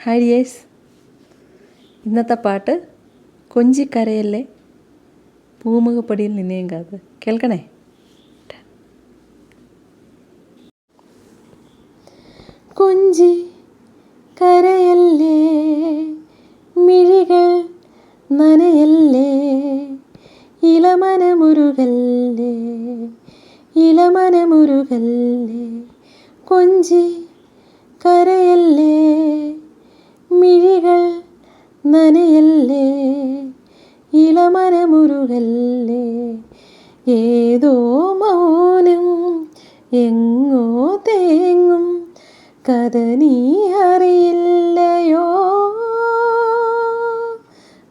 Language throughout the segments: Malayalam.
ഹായ് ഡിയേഴ്സ്, ഇന്നത്തെ പാട്ട് കൊഞ്ചിക്കരയല്ലേ പൂമുഖപ്പടിയിൽ നിന്നെയും കാത്ത്. കേൾക്കണേ. കൊഞ്ചി കരയല്ലേ, മിഴികൾ നനയല്ലേ, ഇളമനമുരുകല്ലേ, ഇളമനമുരുകല്ലേ. കൊഞ്ചി കരയല്ലേ, മിഴികൾ നനയല്ലേ, ഇളമനമുരുകല്ലേ. ഏതോ മൗനം എങ്ങോ തേങ്ങും കഥ നീ അറിയില്ലയോ.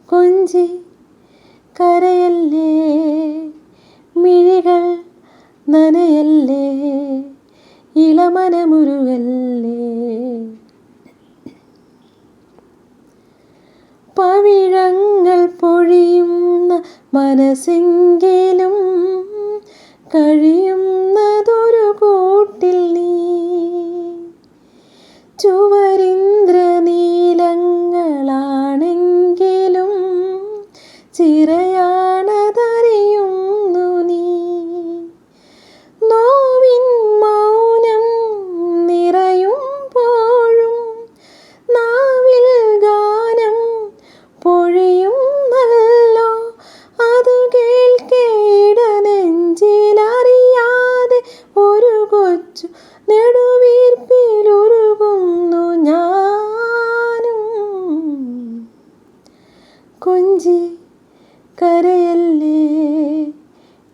കൊഞ്ചി കരയല്ലേ, മിഴികൾ നനയല്ലേ, ഇളമനമുരുകല്ലേ. പവിഴങ്ങൾ പൊഴിയുന്ന മനസ്സെങ്കിലും കഴിയുന്നതൊരു കൂട്ടിൽ നീ. ചുവരിന്ദ്രനീലങ്ങളാണെങ്കിലും ചിറയാണതറിയുന്നു നീ. നോവിൻ മൗനം നിറയുമ്പോഴും നാവിൽ ഗാനം പൊഴിയുന്നല്ലോ. അതു കേൾക്കേട നെഞ്ചിലറിയാതെ ഒരു കൊച്ചു നെടുവീർപ്പിലുരുകുന്നു ഞാനും. കൊഞ്ചി കരയല്ലേ,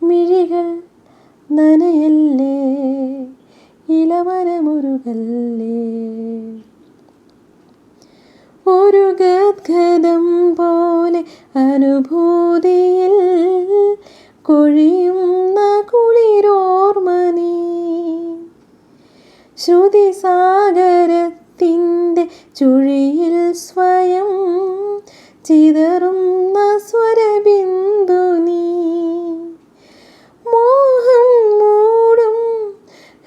മിഴികൾ നനയല്ലേ, ഇളമനമുരുകല്ലേ. ഒരു ഗദ്ഗദം പോലെ അനുഭൂതിയിൽ കൊഴിയുന്ന കുളിരോർമ നീ. ശ്രുതിസാഗരത്തിൻ്റെ ചുഴിയിൽ സ്വയം ചിതറുന്ന സ്വരബിന്ദു നീ. മോഹം മൂടും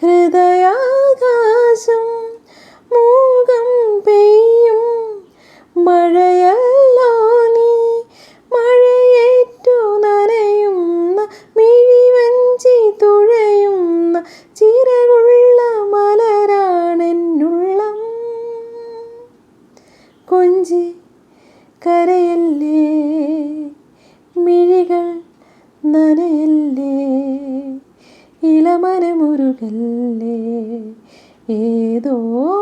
ഹൃദയാകാശം മൂകം പെയ്യും മഴയല്ലോ നീ. മഴയേറ്റു നനയുന്ന മിഴിവഞ്ചി തുഴയുന്ന ചിറകുള്ള മലരാണെന്നുള്ളം. കൊഞ്ചി കരയല്ലേ, മിഴികൾ നനയല്ലേ, ഇളമനമുരുകല്ലേ. ഏതോ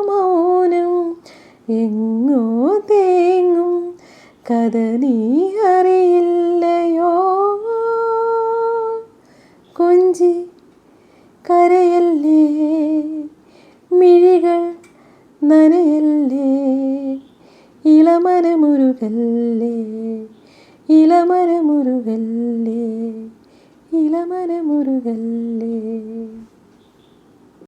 മൗനം എങ്ങോ തേങ്ങും കഥ നീ അറിയില്ലയോ. കൊഞ്ചി കരയല്ലേ, മിഴികൾ നനയല്ലേ, ഇളമനമുരുകല്ലേ, ഇളമനമുരുകല്ലേ, ഇളമനമുരുകല്ലേ.